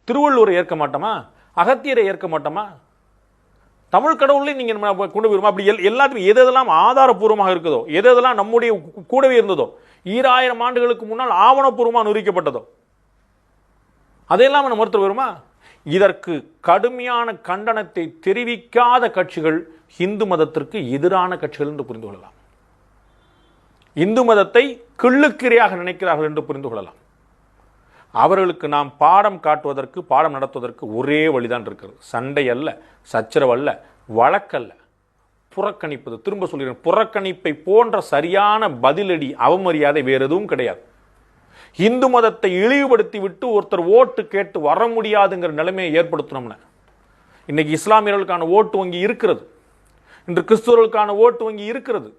திருவள்ளுவரை ஏற்க மாட்டோமா? அகத்தியரை ஏற்க மாட்டோமா? தமிழ் கடவுளையும் நீங்க கொண்டு வருமா? அப்படி எல்லாத்துக்கும் எதெல்லாம் ஆதாரப்பூர்வமாக இருக்குதோ, எதெல்லாம் நம்முடைய கூடவே இருந்ததோ, 2000 ஆண்டுகளுக்கு முன்னால் ஆவணப்பூர்வமாக நிரூபிக்கப்பட்டதோ, அதையெல்லாம் நம்ம மறுத்து வருமா? இதற்கு கடுமையான கண்டனத்தை தெரிவிக்காத கட்சிகள் இந்து மதத்திற்கு எதிரான கட்சிகள் என்று புரிந்து கொள்ளலாம். இந்து மதத்தை கிள்ளுக்கிரையாக நினைக்கிறார்கள் என்று புரிந்து கொள்ளலாம். அவர்களுக்கு நாம் பாடம் காட்டுவதற்கு, பாடம் நடத்துவதற்கு ஒரே வழிதான் இருக்கிறது. சண்டை அல்ல, சச்சரவு அல்ல, வழக்கல்ல, புறக்கணிப்பது. திரும்ப சொல்கிறேன், புறக்கணிப்பை போன்ற சரியான பதிலடி, அவமரியாதை வேறு எதுவும் கிடையாது. இந்து மதத்தை இழிவுபடுத்தி விட்டு ஒருத்தர் ஓட்டு கேட்டு வர முடியாதுங்கிற நிலைமையை ஏற்படுத்தணும்னு இன்னைக்கு இஸ்லாமியர்களுக்கான ஓட்டு வங்கி இருக்கிறது, இன்று கிறிஸ்துவர்களுக்கான ஓட்டு வங்கி இருக்கிறது,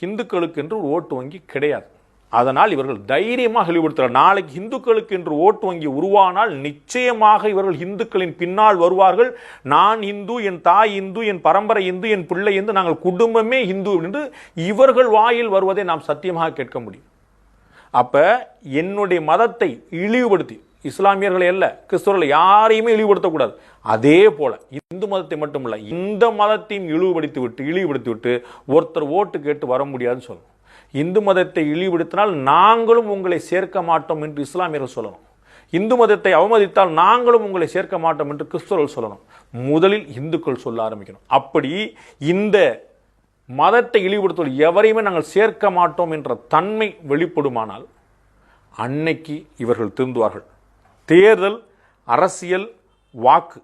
இந்துக்களுக்கு என்று ஒரு ஓட்டு வங்கி கிடையாது. அதனால் இவர்கள் தைரியமாக இழிவுபடுத்துகிறார். நாளைக்கு இந்துக்களுக்கு என்று ஓட்டு வங்கி உருவானால் நிச்சயமாக இவர்கள் இந்துக்களின் பின்னால் வருவார்கள். நான் இந்து, என் தாய் இந்து, என் பரம்பரை இந்து, என் பிள்ளை இந்து, நாங்கள் குடும்பமே இந்து என்று இவர்கள் வாயில் வருவதை நாம் சத்தியமாக கேட்க முடியும். அப்ப என்னுடைய மதத்தை இழிவுபடுத்தி, இஸ்லாமியர்களை அல்ல, கிறிஸ்தவர்களை யாரையுமே இழிவுபடுத்தக்கூடாது. அதே போல இந்து மதத்தை மட்டுமல்ல, இந்த மதத்தையும் இழிவுபடுத்தி விட்டு ஒருத்தர் ஓட்டு கேட்டு வர முடியாதுன்னு சொல்லணும். இந்து மதத்தை இழிவுபடுத்தினால் நாங்களும் உங்களை சேர்க்க மாட்டோம் என்று இஸ்லாமியர்கள் சொல்லணும். இந்து மதத்தை அவமதித்தால் நாங்களும் உங்களை சேர்க்க மாட்டோம் என்று கிறிஸ்தவர்கள் சொல்லணும். முதலில் இந்துக்கள் சொல்ல ஆரம்பிக்கணும். அப்படி இந்த மதத்தை இழிவுபடுத்துவது எவரையுமே நாங்கள் சேர்க்க மாட்டோம் என்ற தன்மை வெளிப்படுமானால் அன்னைக்கு இவர்கள் திருந்துவார்கள். தேர்தல், அரசியல், வாக்கு,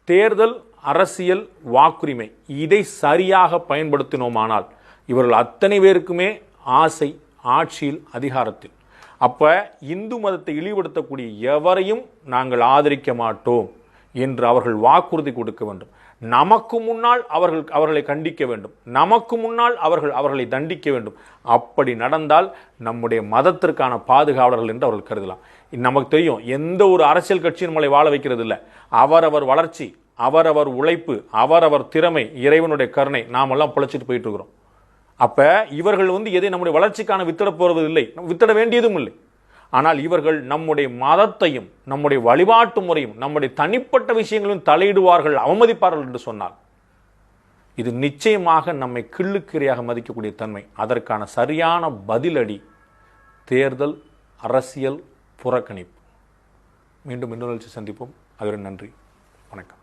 தேர்தல், அரசியல், வாக்குரிமை, இதை சரியாக பயன்படுத்தினோமானால் இவர்கள் அத்தனை பேருக்குமே ஆசை ஆட்சியில், அதிகாரத்தில். அப்ப இந்து மதத்தை இழிவுபடுத்தக்கூடிய எவரையும் நாங்கள் ஆதரிக்க மாட்டோம் என்று அவர்கள் வாக்குறுதி கொடுக்க வேண்டும். நமக்கு முன்னால் அவர்களை கண்டிக்க வேண்டும், நமக்கு முன்னால் அவர்களை தண்டிக்க வேண்டும். அப்படி நடந்தால் நம்முடைய மதத்திற்கான பாதுகாவலர்கள் என்று அவர்கள் கருதலாம். நமக்கு தெரியும், எந்த ஒரு அரசியல் கட்சியும் நம்மளை வாழ வைக்கிறது இல்லை. அவரவர் வளர்ச்சி, அவரவர் உழைப்பு, அவரவர் திறமை, இறைவனுடைய கருணை, நாமெல்லாம் பிழைச்சிட்டு போயிட்டு இருக்கிறோம். அப்ப இவர்கள் எதை நம்முடைய வளர்ச்சிக்கான வித்திட போறது இல்லை, வித்திட வேண்டியதும் இல்லை. ஆனால் இவர்கள் நம்முடைய மதத்தையும், நம்முடைய வழிபாட்டு முறையும், நம்முடைய தனிப்பட்ட விஷயங்களையும் தலையிடுவார்கள், அவமதிப்பார்கள் என்று சொன்னால் இது நிச்சயமாக நம்மை கிள்ளுக்கிரையாக மதிக்கக்கூடிய தன்மை. அதற்கான சரியான பதிலடி தேர்தல், அரசியல், புறக்கணிப்பு. மீண்டும் இன்னொரு சந்திப்போம். அதுவரை நன்றி, வணக்கம்.